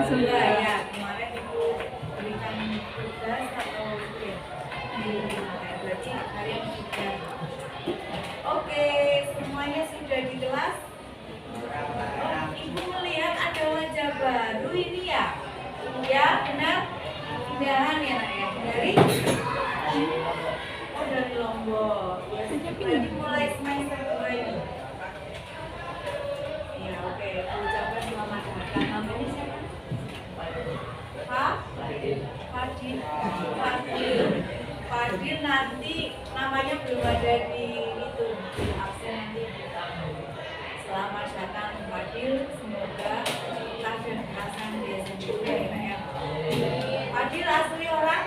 Sudah ya, kemarin Ibu berikan tugas atau di berarti kalian sudah. Oke, semuanya sudah di kelas. Ibu melihat ada wajah baru ini ya? Ya, benar? Pindahan ya nak ya? Dari Lombok. Berarti mulai semester 2 ini. Ya, oke. Aku ucapkan selamat datang. Namanya siapa? Fadil nanti namanya belum ada di itu di absen nanti. Selamat datang Fadil, semoga kita dan kerasan di SMP ya. Fadil asli orang?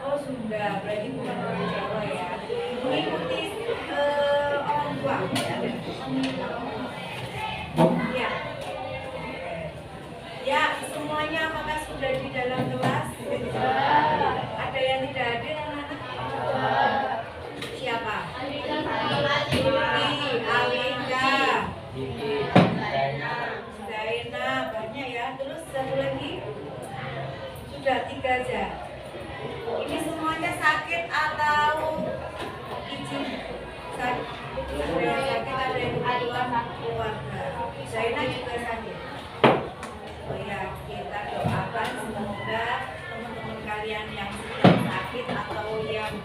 Oh Sunda, berarti bukan orang Jawa ya. Mengikuti orang tua. Ya. Ya, semuanya apakah sudah di dalam kelas? Ada yang tidak hadir anak-anak? Siapa? Alika, Zaina, banyak ya. Terus satu lagi? Sudah 3 aja. Ini semuanya sakit atau izin? Sakit. Ada yang sakit, ada yang keluarga. Zaina juga sakit. Oh ya, kita doakan semoga teman-teman kalian yang sedang sakit atau yang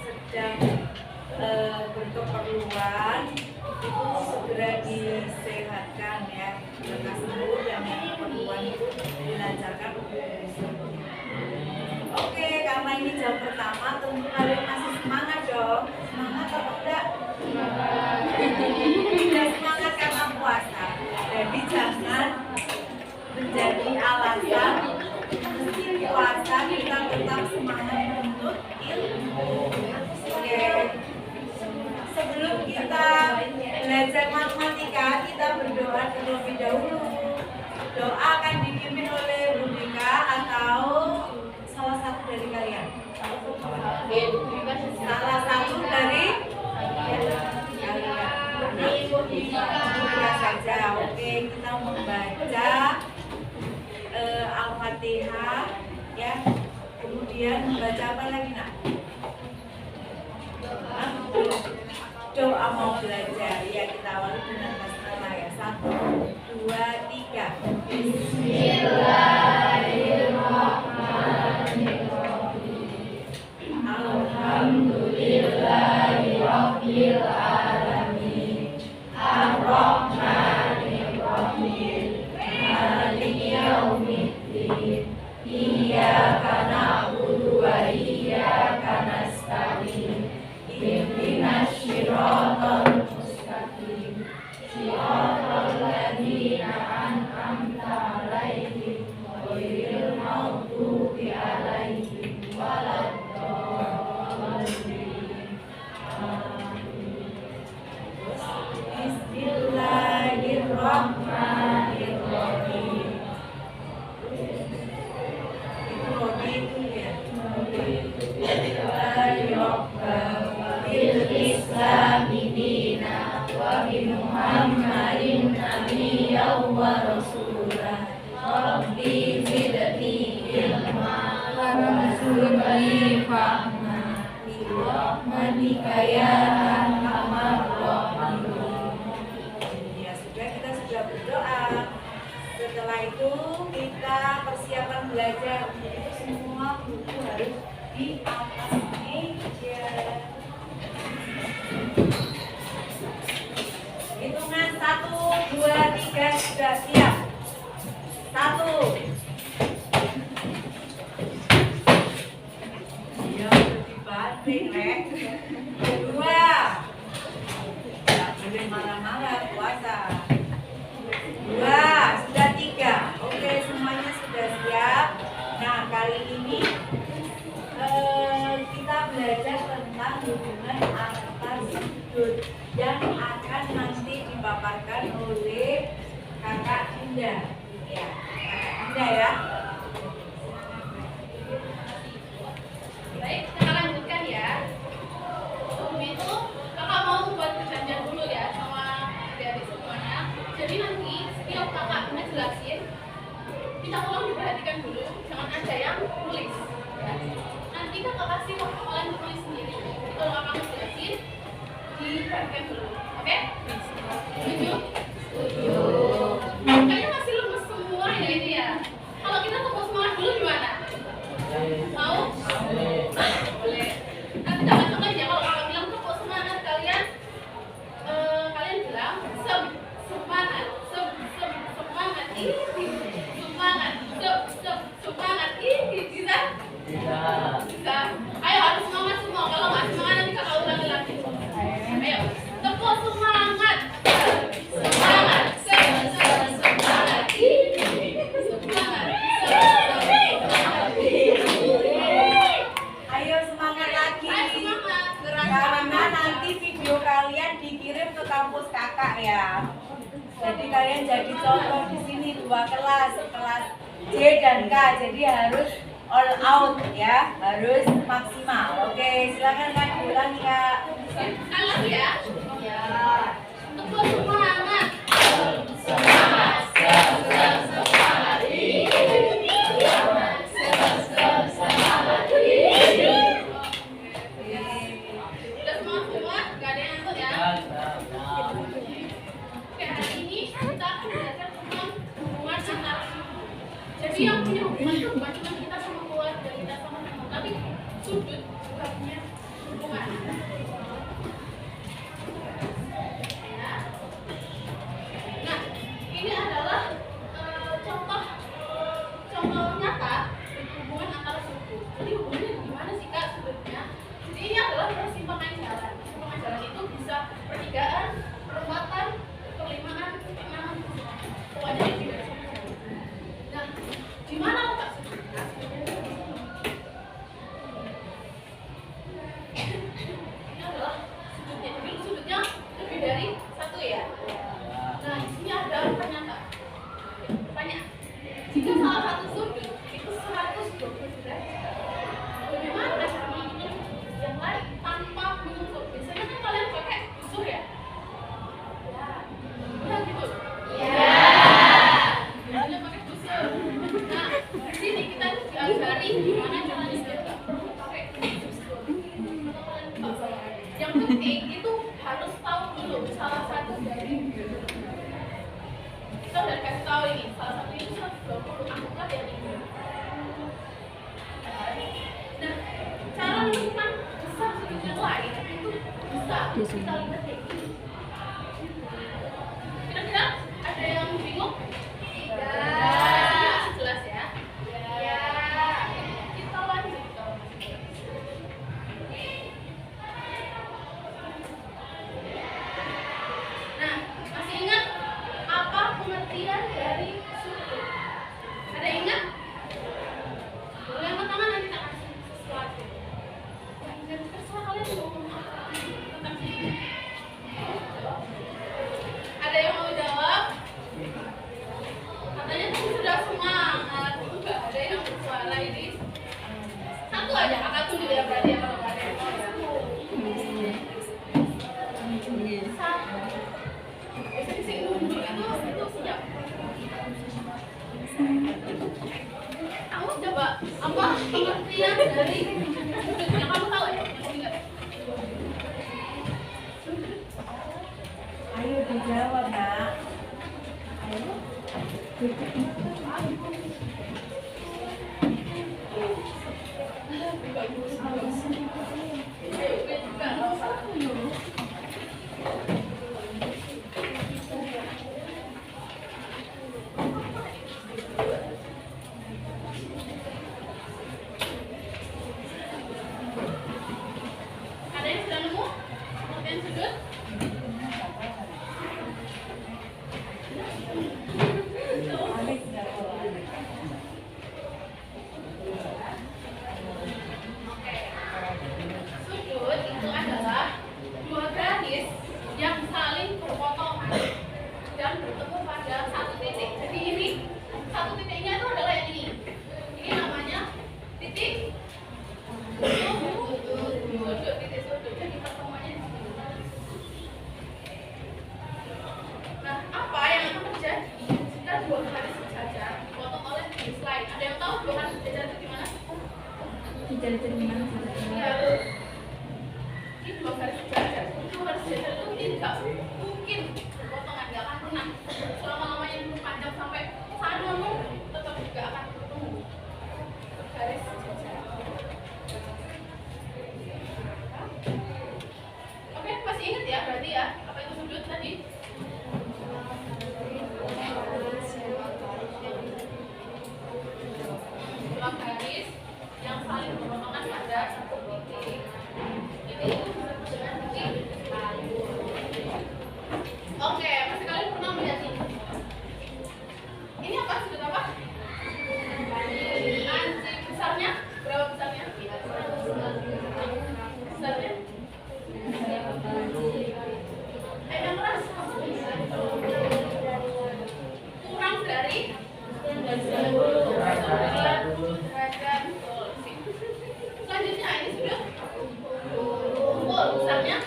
sedang berkeperluan itu segera disehatkan ya, lekas sembuh dan yang keperluan itu dilancarkan untuk sembuh. Oke, karena ini jam pertama tentu kalian masih semangat dong. Semangat atau enggak? Tidak semangat karena puasa. Jadi jangan menjadi alasan meski puasa kita tetap semangat menuntut ilmu. Oke. Sebelum kita belajar matematika, kita berdoa terlebih dahulu. Doa akan dipimpin oleh Rudika atau salah satu dari kalian? Salah satu dari kalian saja. Oke, kita membaca Al-Fatihah ya. Kemudian membaca apa lagi nak? Doa mau belajar ya, kita awali dengan basmalah ya. 1, 2, 3. Bismillahirrahmanirrahim. Alhamdulillahirabbil alamin. Ar-Rahmanir-Rahim. Maliki yaumiddin. Iyyaka na'budu wa iyyaka nasta'in. Ihdinas siratal mustaqim. Siratal ladzina an'amta 'alaihim ghairil maghdubi 'alaihim waladdallin. Bismillahirrahmanirrahim. Itu roti itu ya. Bil Islami dina wa bi Muhammadin nabiyyan wa rasulah. Rabbi zidni ilma warzuqni fahma. Bi rahmatika ya arhamar rahimin. Ya sudah, kita sudah berdoa. Setelah itu kita persiapan belajar. Itu semua buku harus di atas meja. Hitungan 1, 2, 3 sudah siap. 1. Ya udah dibanting Rek. 2. Tidak boleh marah-marah puasa. 2. Sudah 3. Oke, semuanya sudah siap. Nah, kali ini kita belajar tentang hubungan antar sudut yang akan nanti dipaparkan oleh Kakak Dinda. Ya, Kakak Dinda ya. Baik, kita lanjutkan ya. Sebelum itu, kakak mau buat perjanjian dulu ya sama adik-adik semuanya. Jadi nanti setiap kakak ngejelasin, kita tolong diperhatikan dulu, jangan ada yang tulis. Nanti kakak kasih waktu kalian tulis sendiri. Jadi kalau kakak ngejelasin, diperhatikan dulu. Oke? Setuju? Setuju. Kayaknya masih lemes semua ya ini ya. Kalau kita tepuk semangat dulu gimana? Mau? Boleh. Nanti jangan contoh ya, kalau kakak bilang tepuk semangat kalian bilang semangat, semangat ini, semangat ini, bisa? Bisa. Ayo harus semangat semua. Kalau nggak semangat nanti kakak ulangi lagi. Ayo, tepuk semangat, semangat, semangat ini, semangat, Ayo semangat lagi. Ayo semangat. Karena nanti video kalian dikirim ke kampus kakak ya. Jadi kalian jadi contoh di sini 2 kelas, kelas J dan K. Jadi harus all out ya, harus maksimal. Oke, silakan Kak diulangi Kak. Sekali lagi ya. Ya. Tepuk semangat. Semangat, Semangat ini. Semangat ini. Udah semangat semua? Gak ada yang ngantuk ya? Oke, hari ini kita akan belajar tentang hubungan antar suku. Jadi yang punya hubungan itu bukan cuma kita sama keluarga, kita sama teman, tapi sudut juga punya hubungan. Nah, ini adalah contoh nyata hubungan antar suku. Jadi hubungannya gimana sih Kak sudutnya? Jadi ini adalah persimpangan jalan. Persimpangan jalan itu bisa pertigaan, perempatan, perlimaan, keenaman, pokoknya ini tidak sama jalan. Nah, di mana letak sudutnya? Ini adalah sudutnya. Jadi sudutnya lebih dari satu ya. Nah, di sini ada pertanyaan. Pertanyaan. Jika salah satu sudut itu 120 derajat, bagaimana cara mengukur yang lain tanpa mengukur? Biasanya kan kalian pakai busur ya? Ya gitu. Ya. Biasanya pakai busur. Nah, di sini kita diajari gimana caranya kita pakai busur. Yang penting itu harus tahu dulu salah satu dari kita udah kasih tahu ini salah satu itu 120 anggaplah yang ini. Nah, cara menentukan besar sudut yang lain itu bisa kita lihat kayak gini. Kira-kira ada yang bingung? Tidak. Jelas ya? Ya. Kita lanjut kalau masih jelas. Nah, masih ingat apa pengertian dari sudut? Ada yang ingat? Boleh angkat tangan nanti tak kasih sesuatu. Dan terserah kalian mau ngomong apa tentang sudut. Ada yang mau jawab? Katanya tadi sudah semangat. Enggak ada yang bersuara ini. Satu aja kakak tunggu ya berarti ya kalau nggak ada yang mau ya. Satu. Sing dulu itu siap. Kamu coba apa pengertian dari sudut yang kamu tahu ya? Ingat. Ayo dijawab Nak. Ayo. Ada yang sudah nemu pengertian sudut? Alex sudah keluar. Sudut itu adalah dua garis yang saling berpotongan dan bertemu pada satu titik. Jadi ini satu titiknya itu adalah yang ini. Ini namanya titik sudut, titik sudut. Jadi pertemuannya di sini. Nah, apa yang dua garis sejajar dipotong oleh garis lain. Ada yang tahu dua garis sejajar itu gimana? Dijari-jari mana? Iya. Ini dua garis sejajar. Dua garis sejajar itu tidak mungkin berpotongan, nggak akan pernah. Selama-lamanya itu panjang sampai saat ngomong tetap juga akan bertemu. Garis sejajar. Oke, masih ingat ya berarti ya apa itu sudut tadi? Dua garis yang saling berpotongan pada satu titik. Titik itu disebut dengan titik lalu. Oke, pasti kalian pernah melihat ini. Ini apa? Sudut apa? Anjing. Besarnya? Berapa besarnya? Besarnya? Yang keras? Kurang dari 90 derajat. Betul. Selanjutnya ini sudah full. Besarnya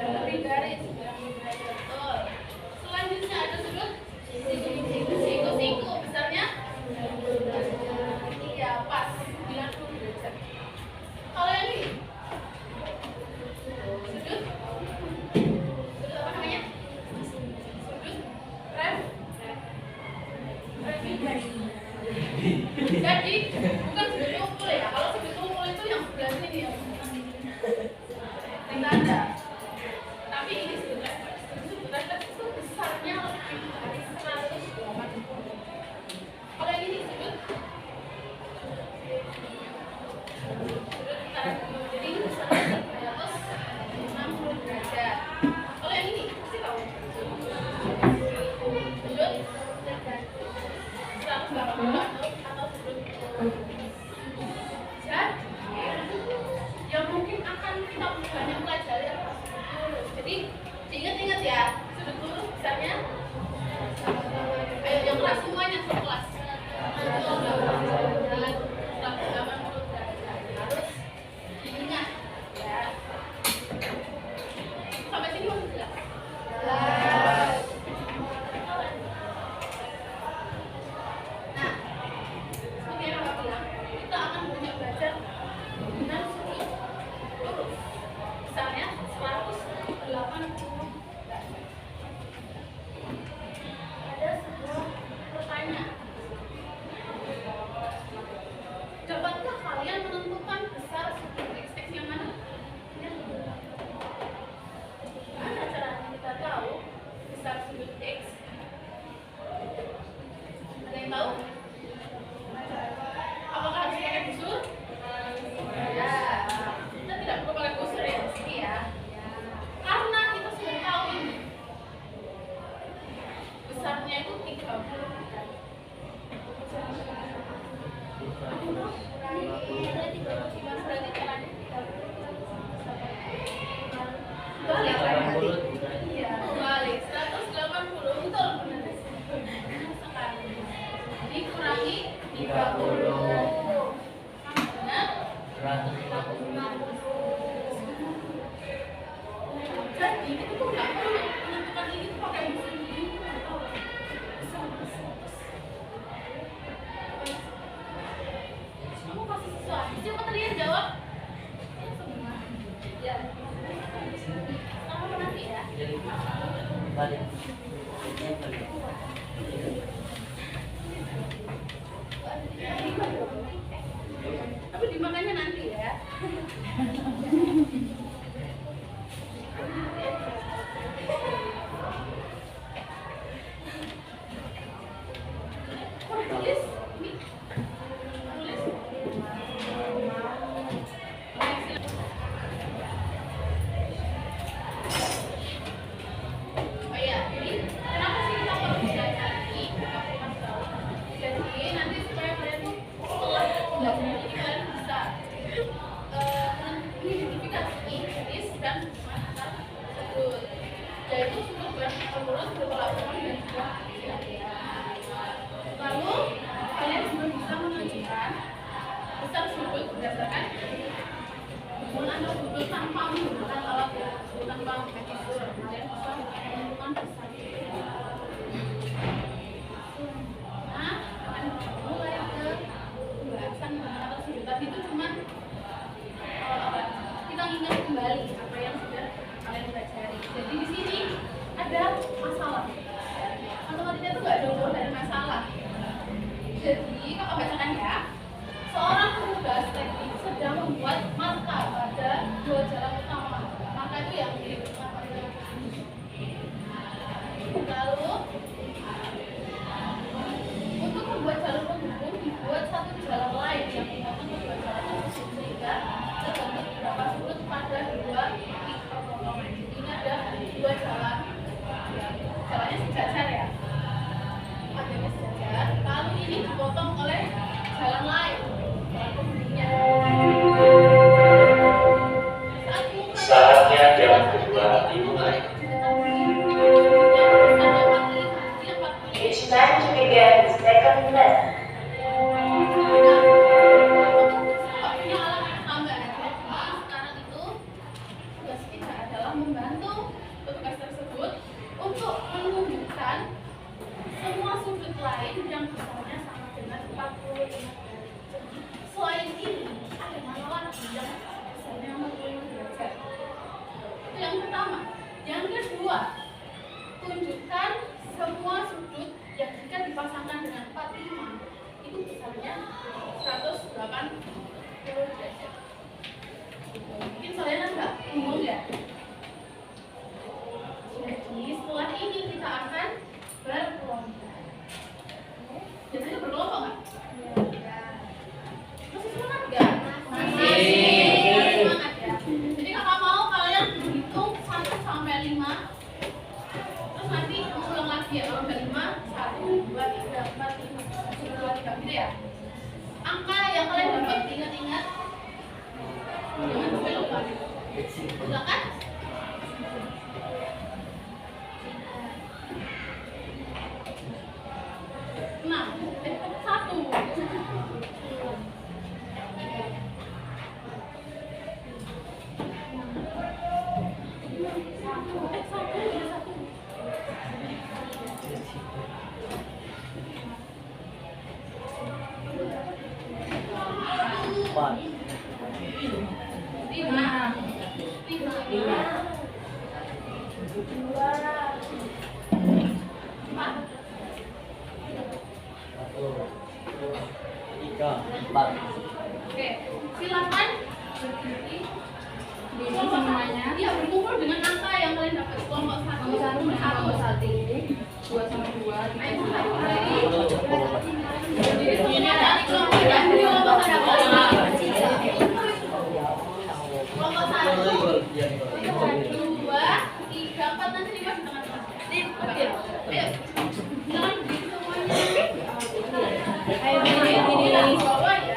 lebih dari 90 derajat. Betul. Selanjutnya ada sudut siku-siku. Besarnya iya pas 90 derajat. Kalau yang ini sudut apa namanya? Sudut jadi bukan sudut umpul ya. Kalau sudut umpul itu yang sebelah sini ya. Tidak ada. Tapi ini sudut refleks itu besarnya lebih dari 180. Kalau yang ini sudut tarik dulu. Jadi ini besarnya 360 derajat. Kalau yang ini pasti tahu. Sudut 180 atau sudut. Yang mungkin akan kita banyak pelajari adalah sudut lurus. Jadi diingat-ingat ya, sudut lurus besarnya. Ayo yang kelas semuanya sekelas. 180 derajat. Harus diingat ya. Sampai sini masih jelas? Jelas. Nah, seperti yang Kakak bilang, kita akan banyak belajar dengan sudut lurus. Misalnya 180 derajat. Ada sebuah pertanyaan. Dapatkah kalian menentukan besar sudut x yang mana? Gimana caranya kita tahu besar sudut x? Ada yang tahu? Apakah harus pakai busur? Ya, kita tidak perlu pakai busur ya di sini ya. Karena kita sudah tahu ini besarnya itu 30. Berarti caranya balik lagi. Iya, balik 180. Betul, benar. Sekali. Dikurangi 30. Benar? 150. Jadi itu tuh nggak perlu menentukan ini tuh pakai busur ini. Kamu kasih sesuatu. Siapa tadi yang jawab? Ya. Kamu nanti ya. Balik. Tapi dimakannya nanti ya. Kok tulis? Ini tulis. Oh iya, jadi kenapa sih kita perlu belajar ini? Aku kasih tahu. Jadi nanti supaya kalian tuh setelah belajar ini kalian bisa mengidentifikasi jenis dan macam sudut. Yaitu sudut berlurus berlawanan dan juga lalu kalian juga bisa menentukan besar sudut berdasarkan mengambil sudut tanpa menggunakan alat ya, tanpa memakai busur. Kalian bisa menentukan besar. tunjukkan semua sudut lain yang besarnya sama dengan 45 derajat. Selain ini, ada mana lagi yang besarnya 45 derajat? Itu yang pertama. Yang kedua, tunjukkan semua sudut yang jika dipasangkan dengan 45 itu besarnya 180 derajat. Mungkin kalian agak bingung ya? Jadi setelah ini kita akan berkelompok. Biasanya berkelompok nggak? Masih semangat nggak? Masih semangat ya. Jadi kakak mau kalian hitung 1 sampai 5. Terus nanti ulang lagi ya. Kalau udah 5, 1, 2, 3, 4, 5, 1, 2, 3 gitu ya. Angka yang kalian dapat ingat-ingat. Jangan sampai lupa. Silakan. 4 Oke, silakan berdiri. Ini semuanya. Iya, berkumpul dengan angka yang kalian dapat. Kelompok 1, nomor 1. 2 sama 2. Ayo, ini ada kelompok ya. Kelompok ada kelompok 1, 2, 3, 4, nanti 5 di tengah-tengah. Oke, ayo. Silakan berdiri semuanya. Ayo, ini bawah ya.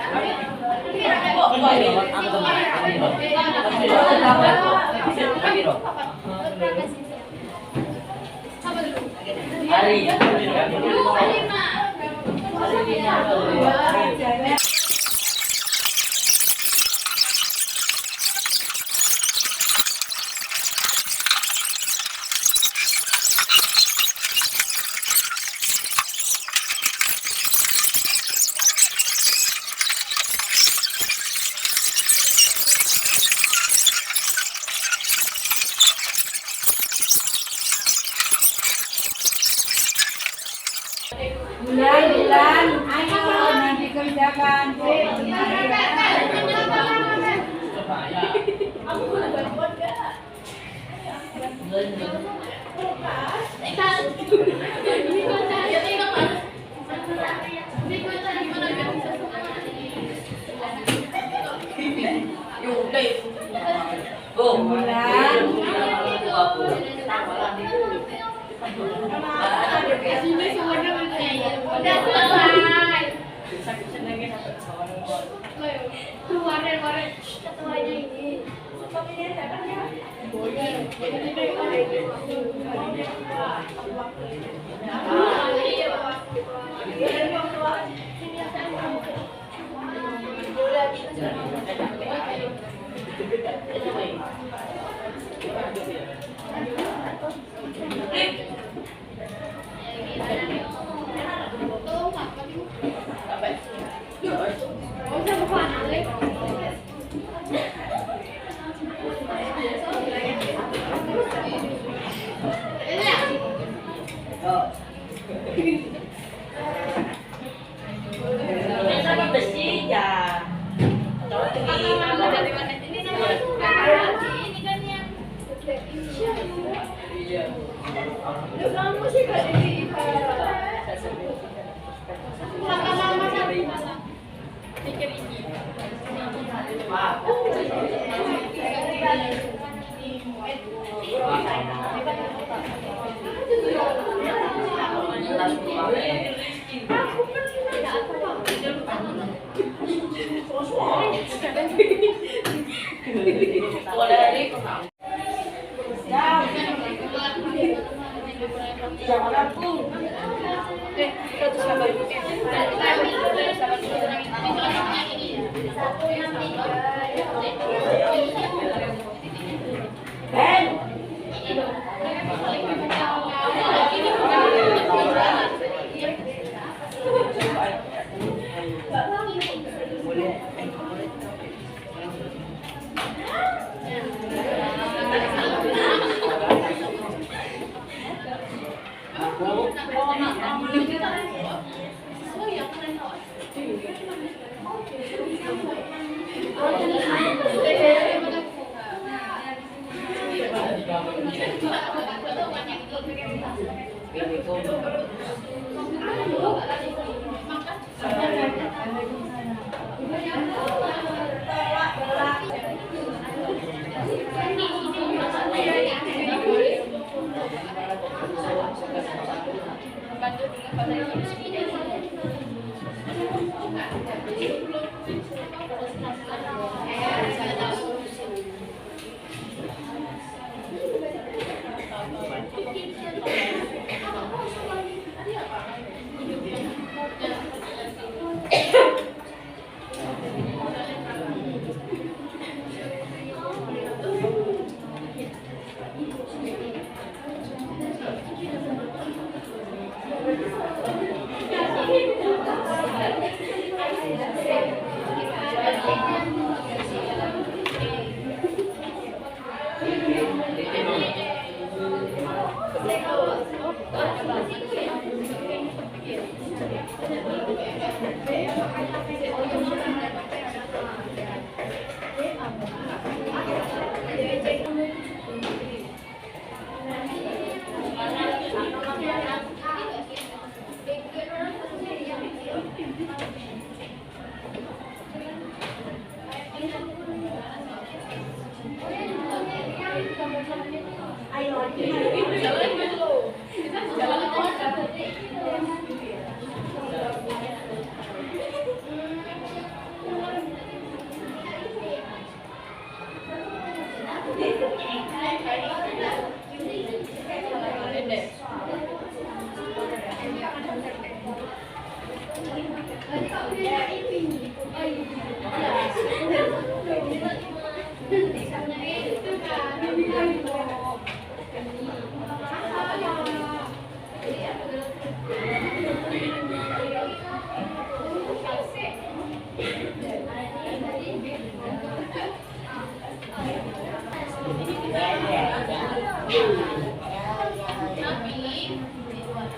Bulan, ayo nanti kerjakan. Udah selesai. Keluar ketuanya ini. Sesuai ya keren kok.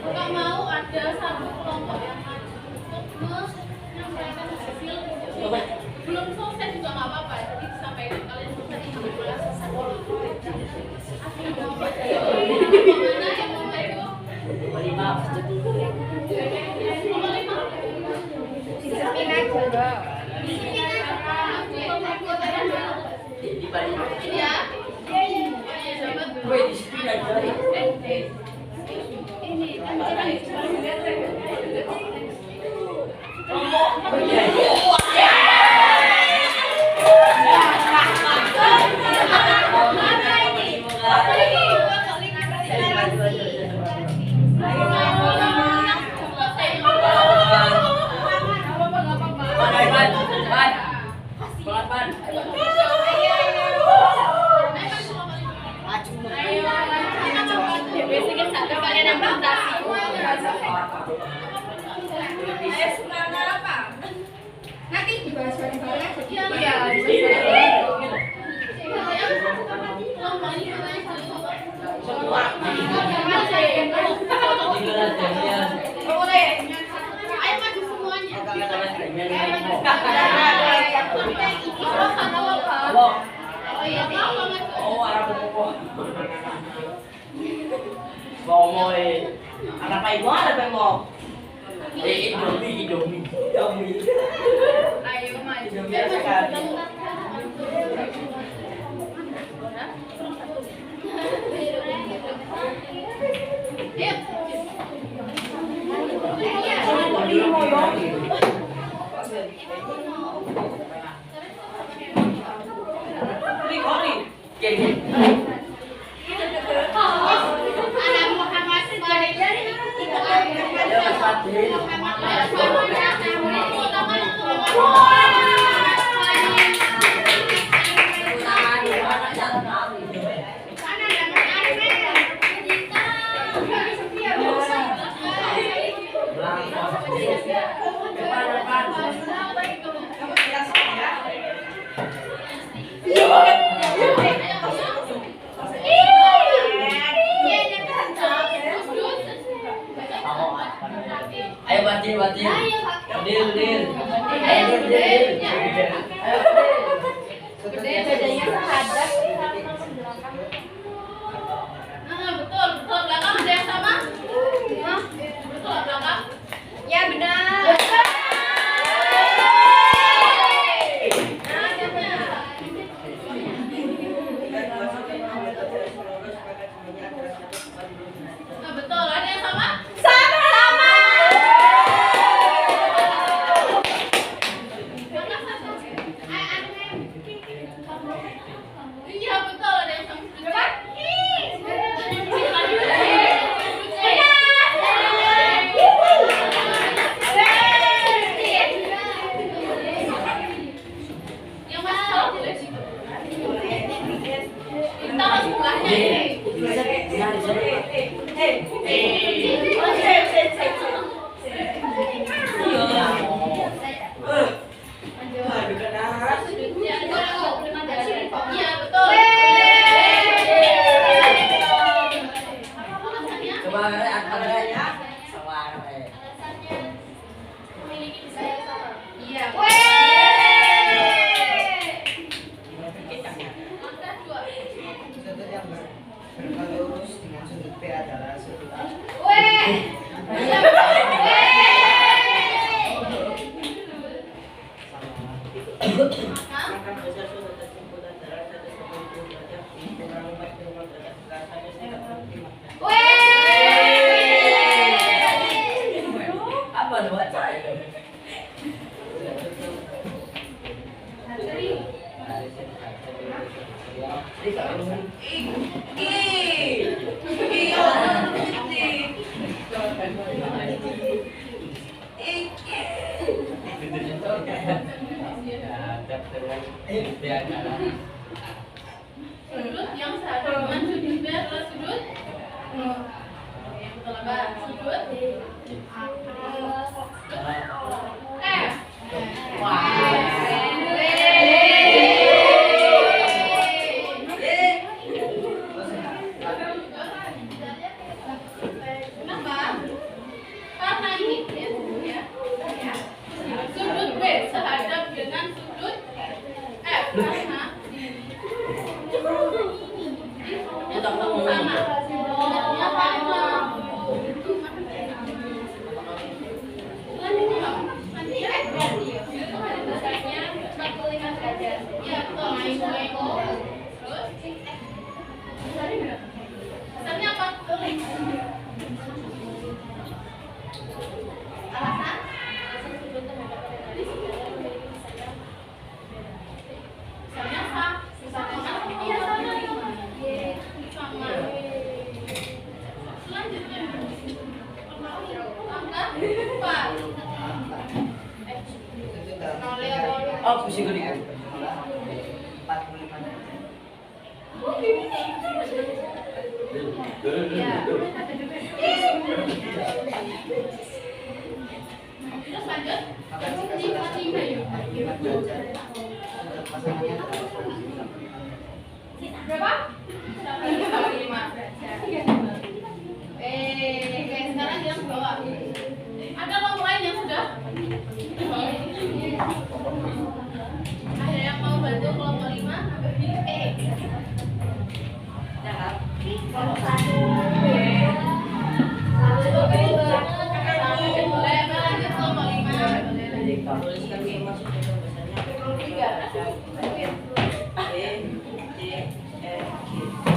Nggak mau ada satu kelompok yang maju untuk menyampaikan hasil belum selesai juga nggak apa-apa, jadi disampaikan kalian selesai di kelas mana yang mau itu Nanti dibahas bareng-bareng. Iya. Ayo maju semuanya. Oh iya, anak Pak Ibu ada bengok. Indomie. ayo maju. Biasa sekali. Ayo batin. Ayo, Kak. Deal. Ayo, deal. Ayo Gede bedanya sahadat sama belakang. Nah, betul. Belakang ada yang sama? Hah? Betul belakang? Ya benar. Nah, betul. Ada yang sama? Sama-sama. Iya, betul. Ada yang sama. Yang masih salah boleh sih. Kita harus sebelahnya ini. Iya, betul. Coba ada sama Memiliki saya sama. Iya. Langkah 2. Sudut yang berbalik lurus dengan sudut P adalah sudut A. apa dua saya? Sudut yang seada dengan sudut B adalah sudut yang betul apa? Sudut F. Kenapa? Karena ini ya. Sudut B sehadap dengan sudut F karena Kita ngomong sama. Sudutnya sama. Iya, betul. Terus besarnya apa? Alasan? Besarnya sama. Iya, sama. Sama. Selanjutnya angka 4. Sudut dalam Oh, pusing gue dikit. 45 derajat. Iya. Terus lanjut. Maka jika salah satu 45 derajat, sudut pasangannya adalah 45 derajat. Berapa? 45. Sekarang yang bawah. Ada kelompok lain yang sudah? Ada yang mau bantu kelompok 5? Boleh lanjut kelompok 5. Tuliskan yang masuknya ke bahasanya.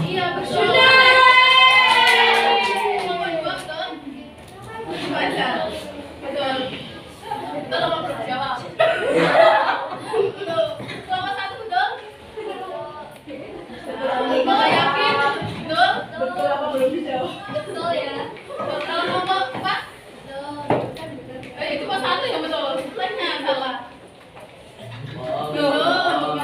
Iya, betul. Kelompok 2 betul? Baca. Betul. Betul apa belum jawab? Betul. Kelompok 1 betul? Kalau yakin betul? Betul apa belum dijawab? Betul ya. Kalau kelompok 4? Itu pas 1 yang betul. Lainnya salah. Betul.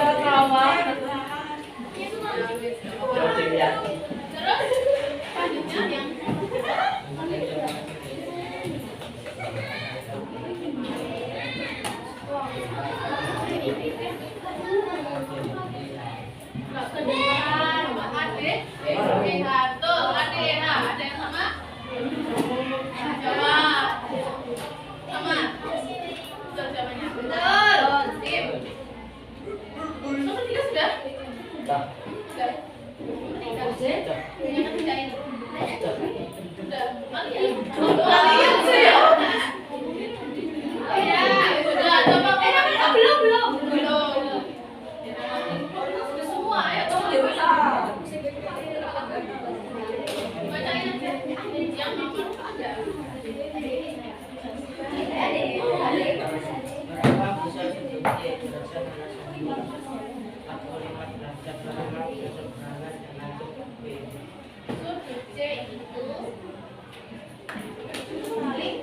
Kalian sih ya. Ya, udah coba belum. Semua ya, bacain aja. Yang nomor ada. Berapa bisa hidup di derajat panas bumi? 45 derajat panas seberangan dengan cukup B. Sudut C itu saling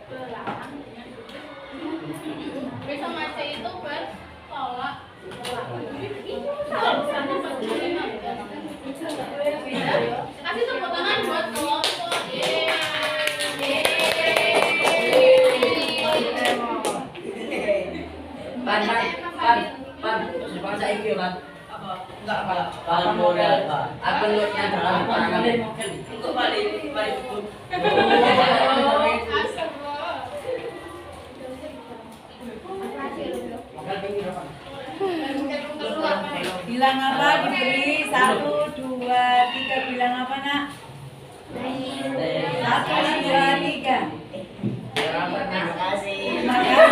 berbelakang dengan B sama C itu bertolak belakang. Kalau misalnya 45 kasih tepuk tangan buat kelompok. Pan, sebab saya ini Pan. Enggak apa. Pan modal Pak. Apa lotnya dalam tangan? Untuk balik itu. Bilang apa diberi? 1, 2, 3. Bilang apa nak? 1, 2, 3. Terima kasih. Terima kasih.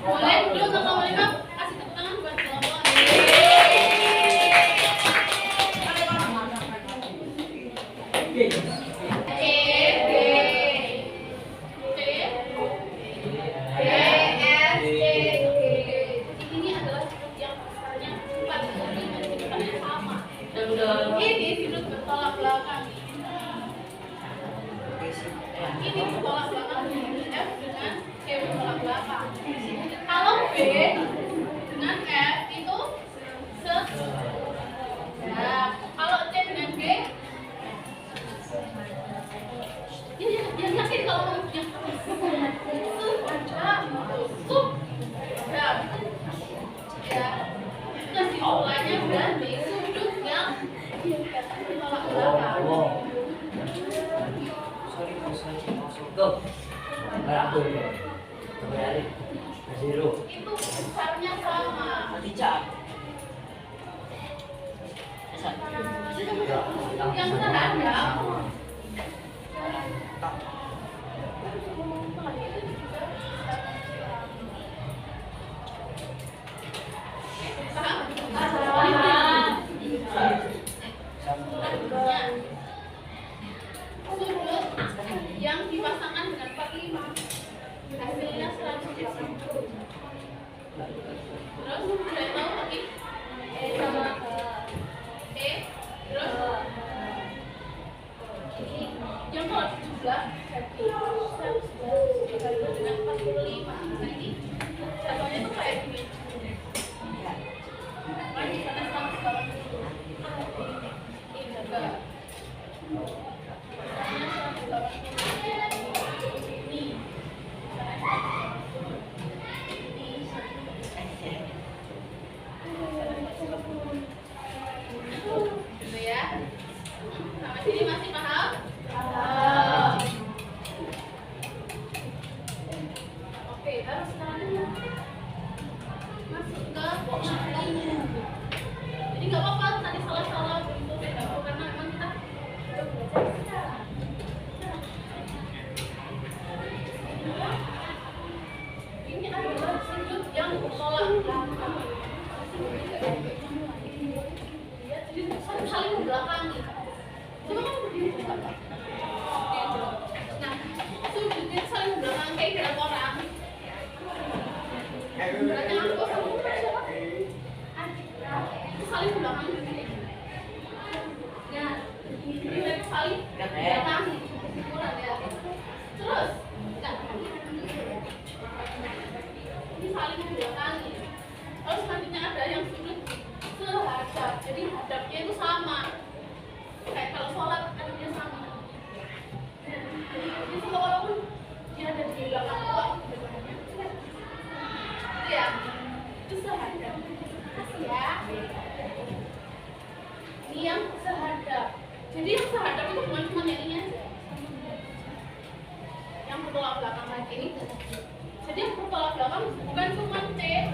Boleh dulu untuk nomor 5 kasih tepuk tangan buat kelompok. Ini adalah sudut yang besarnya 45 kedudukannya sama. Ini sudut bertolak belakang. Ini bertolak belakang F dengan C bertolak belakang. Kalau B dengan F itu nah, kalau C dengan G ya yakin kalau yang ya kesimpulannya berarti sudut yang bertolak belakang. Go. Berapa ini? Kembali. Zero. Itu besarnya sama. Tidak. Yang terhadap sudut yang dipasangkan dengan 45 hasilnya 180. Terus sudah tahu lagi sama E terus yang kalau 17 jadi 111 dikali dengan 45. Nah ini satunya tuh kayak gini. Kan di sana 180. Ini juga gitu ya. Sampai sini masih paham? Oke, baru sekarang masuk ke lainnya. Jadi nggak apa-apa tadi salah-salah untuk karena memang kita ini adalah sudut yang bertolak belakang. Jadi saling membelakangi. Coba kamu berdiri coba. Nah, sudutnya saling membelakangi kayak berapa orang? Berarti aku sama siapa? Saling membelakangi begini. Nah, ini saling membelakangi. Kurang ya. Terus, nah, ini saling membelakangi. Terus selanjutnya ada yang sudut sehadap, jadi hadapnya itu sama. Kayak kalau sholat hadapnya sama. Jadi walaupun dia ada di belakang kok, itu ya, itu sehadap. Kasih ya. Ini yang sehadap. Jadi yang sehadap itu bukan cuma yang ini aja. Yang bertolak belakang lagi ini. Jadi yang bertolak belakang bukan cuma C,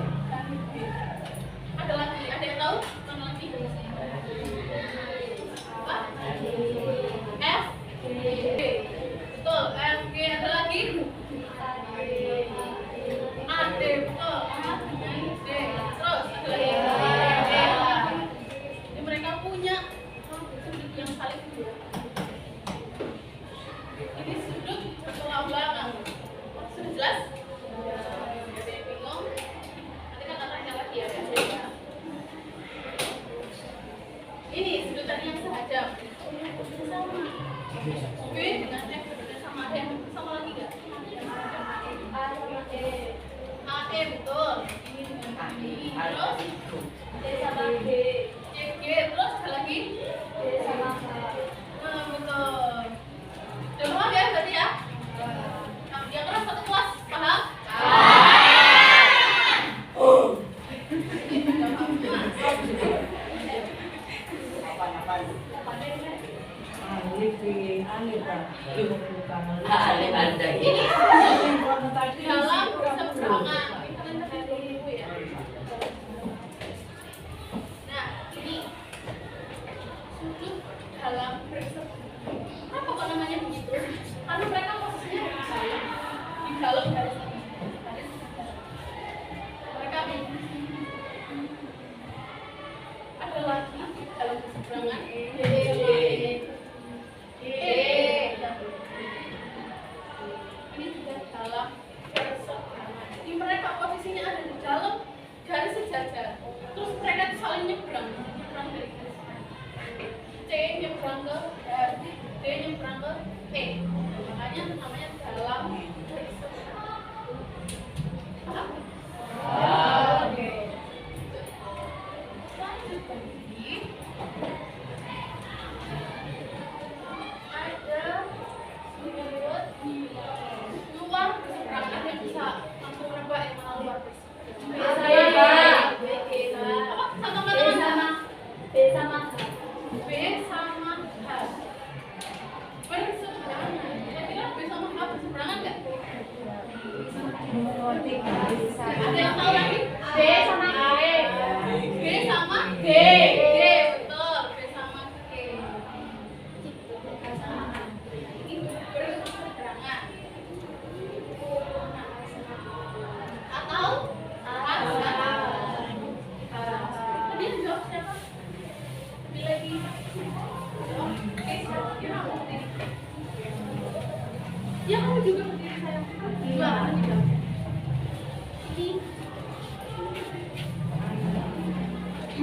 Terus D sama G. G, terus ada lagi D sama H. betul. Udah paham ya berarti ya? Nah, yang keras satu kelas, paham? Dalam seberangan. Ini kalian lihat dulu ya. Nah, ini sudut dalam berseberangan. Kenapa kok namanya begitu? Karena mereka posisinya di dalam garis ini. Mereka ada lagi dalam berseberangan. Ini juga dalam berseberangan. Jadi mereka posisinya ada di dalam garis sejajar. Terus mereka tuh saling nyebrang dari garis. C nyebrang ke D nyebrang ke E. Makanya namanya dalam garis seberangan. Paham? Oke. Lanjut lagi. Ada sudut luar berseberangan yang bisa langsung menebak yang mana luar berseberangan. Apa? Satu kata sama. B sama H. B sama H. Berseberangan. Kira-kira B sama H berseberangan nggak? Ada yang tahu lagi? B sama G. B sama G. G, betul. B sama G. Ini berseberangan. Atau tadi yang jawab siapa? Bila di ya kamu juga berdiri saya. Gimana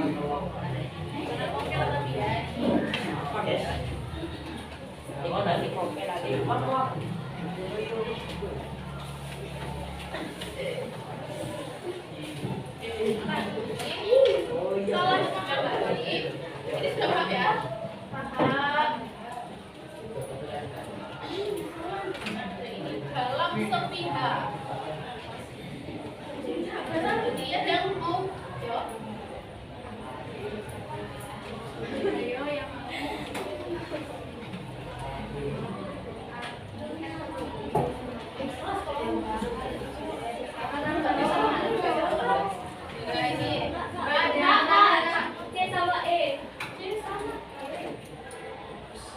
dijawab? Ini oke lah tapi ya. Salah cuma lagi. Ini sudah paham ya? Paham. Ini dalam sepihak. Ada dia yang mau jawab. Ayo yang C sama E.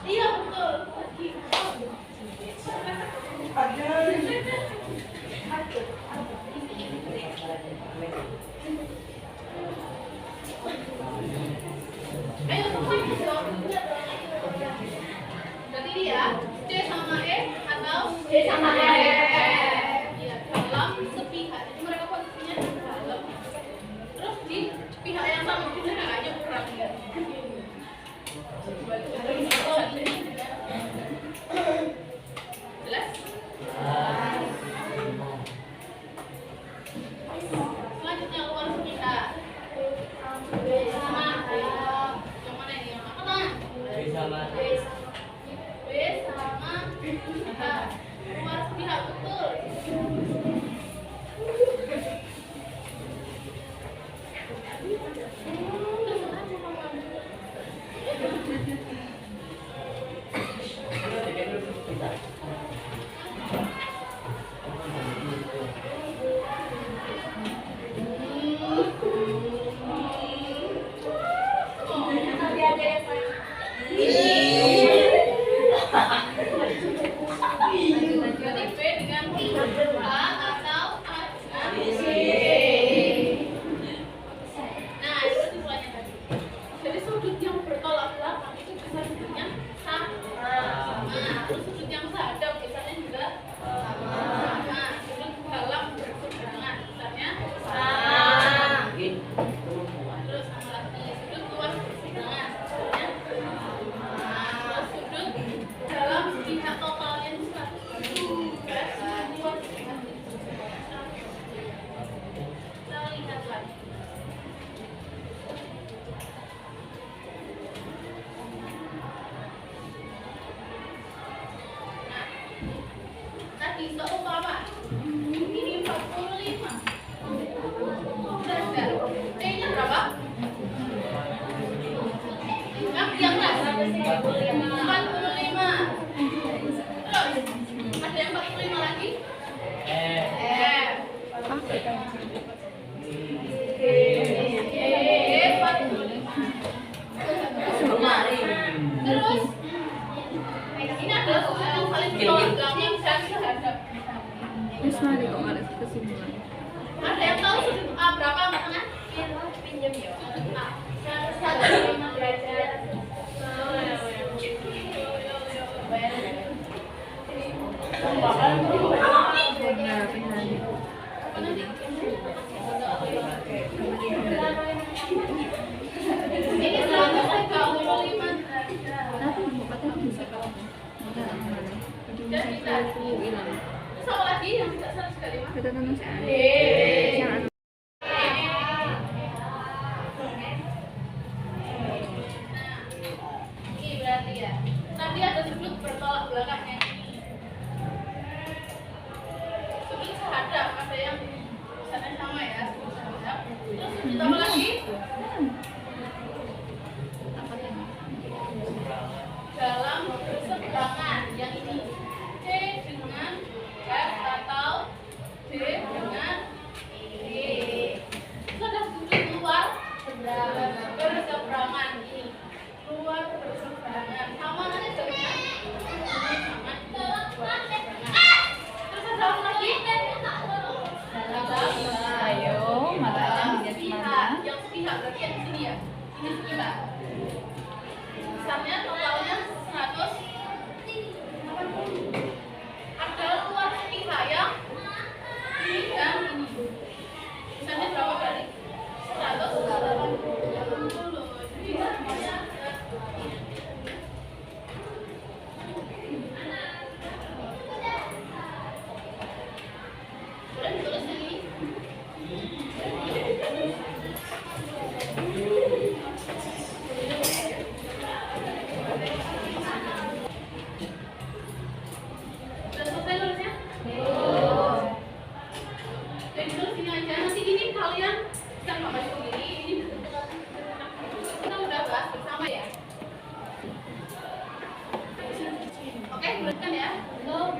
iya betul. Ayo semuanya jawab. Berarti dia C sama E atau D sama E. Iya, dalam sepihak. Jadi mereka posisinya di dalam. Terus di pihak yang sama itu hanya kurang ya. Jelas? Selanjutnya luar sepihak. Sama yang mana ini? Yang apa tangan? B sama H. Luar sepihak betul. Berarti B dengan H atau A dengan C. Nah, itu kesimpulannya Ini 135 derajat. Dan kita sama lagi yang tidak 135. Ini berarti ya. Nanti ada sudut bertolak belakangnya ini. Sudut sehadap, ada yang misalnya sama ya, sudut sehadap. Terus ditambah lagi dalam berseberangan yang ini C dengan F atau D dengan D. Itu ada sudut luar berseberangan ini. Luar berseberangan sama nanti dengan terus ada apa lagi? Ayo, matanya dilihat Sepihak. mana? Yang sepihak berarti yang di sini ya. Ini sepihak. Misalnya totalnya 100. Ada luar sepihak yang ini dan ini. Misalnya berapa kali? 180. Jadi semuanya boleh ditulis ini. Sudah selesai nulisnya? Jadi tulis ini aja. Nanti ini kalian bisa nggak baca sendiri. Ini kita udah bahas bersama ya. Oke, tuliskan ya. Belum.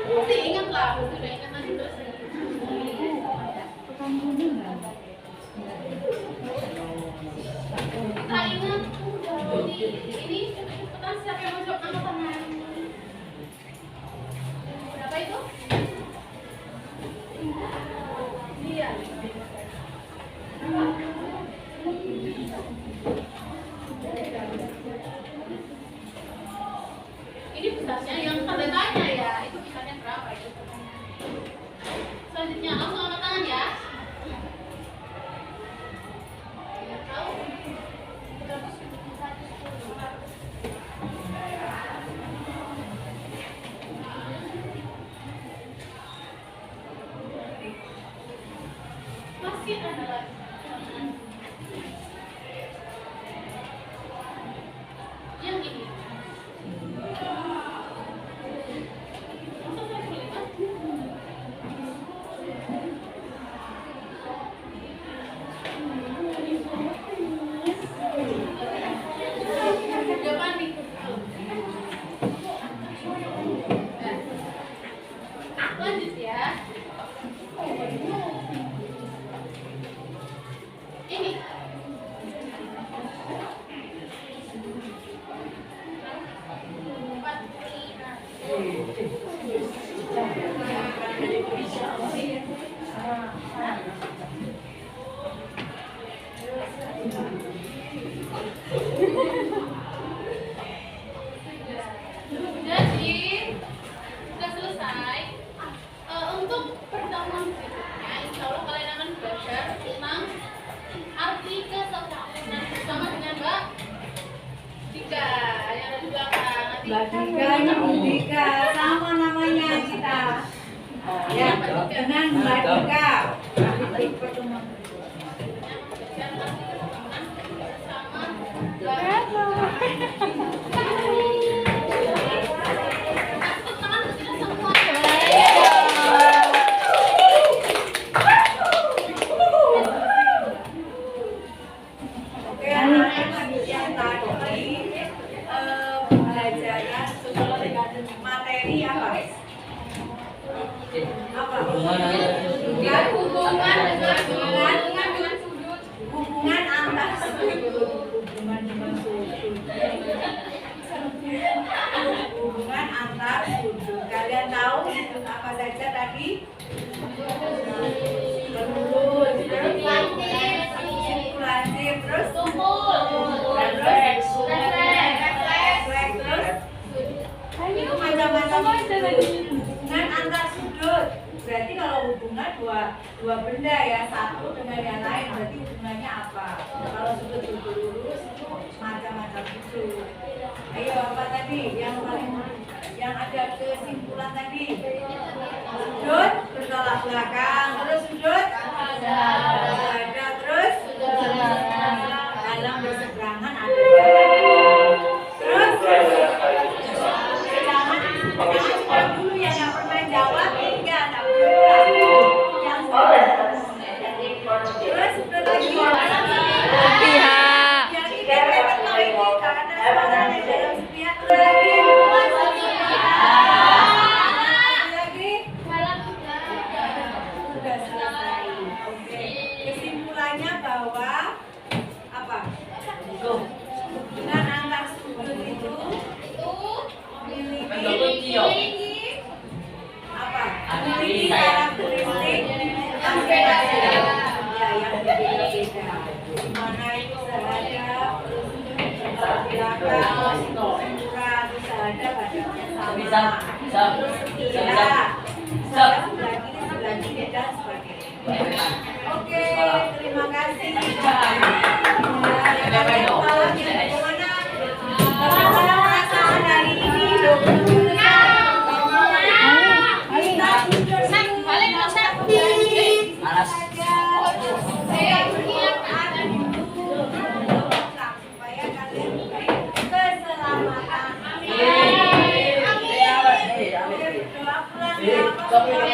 Nanti ingatlah, sudah ingat nanti terus. Kita ingat ini cepetan siapa yang mau jawab nama tangan. Berapa itu? Iya. Ini besarnya yang tanda tanya ya, itu besarnya berapa itu? Selanjutnya langsung angkat tangan ya. Tidak tahu? Masih ada lagi. Yang ini. Masa saya sulitan? Jangan panik. Lanjut ya. Ini. Jadi sudah selesai. Untuk pertemuan berikutnya, insya Allah kalian akan belajar tentang arti kesempurnaan bersama dengan Mbak Dika yang ada di belakang. Nanti Mbak Dika, Ibu Dika, sama namanya kita. Ya, dengan Mbak Dika. Nanti pertemuan. belajar arti kesempurnaan bersama Mbak Dika. Tepuk tangan untuk kita semua. Oke, anak-anak yang tadi belajarnya materi apa? Apa? Hubungan Hubungan antar sudut. Hubungan antar sudut. Kalian tahu sudut apa saja tadi? Lurus, sirkulasi, terus refleks, terus itu hubungan antar sudut. Berarti kalau hubungan dua benda ya, satu dengan yang lain, berarti hubungannya apa? Kalau sudut lurus itu macam-macam sudut. Ayo apa tadi? Yang ada kesimpulan tadi. Sudut bertolak belakang, terus sudut ada, terus dalam berseberangan ada. Terus jangan cuma dulu ya, yang pernah jawab ya, tak perlu. Yang terus sudut lagi. Pihak. Yang ini karena suaranya dalam sepihak lagi. Lagi. Sudah selesai. Oke. Kesimpulannya bahwa apa? Hubungan antar sudut itu memiliki apa? Memiliki karakteristik masing-masing. Ya, yang berbeda-beda. Mana itu sehadap, terus belakang, murah, terus sehadap ada sama. Terus sebelah kiri, sebelah kiri dan sebagainya. Oke, terima kasih. Bagaimana perasaan hari ini? Malas. Supaya kalian keselamatan. Doa pulang.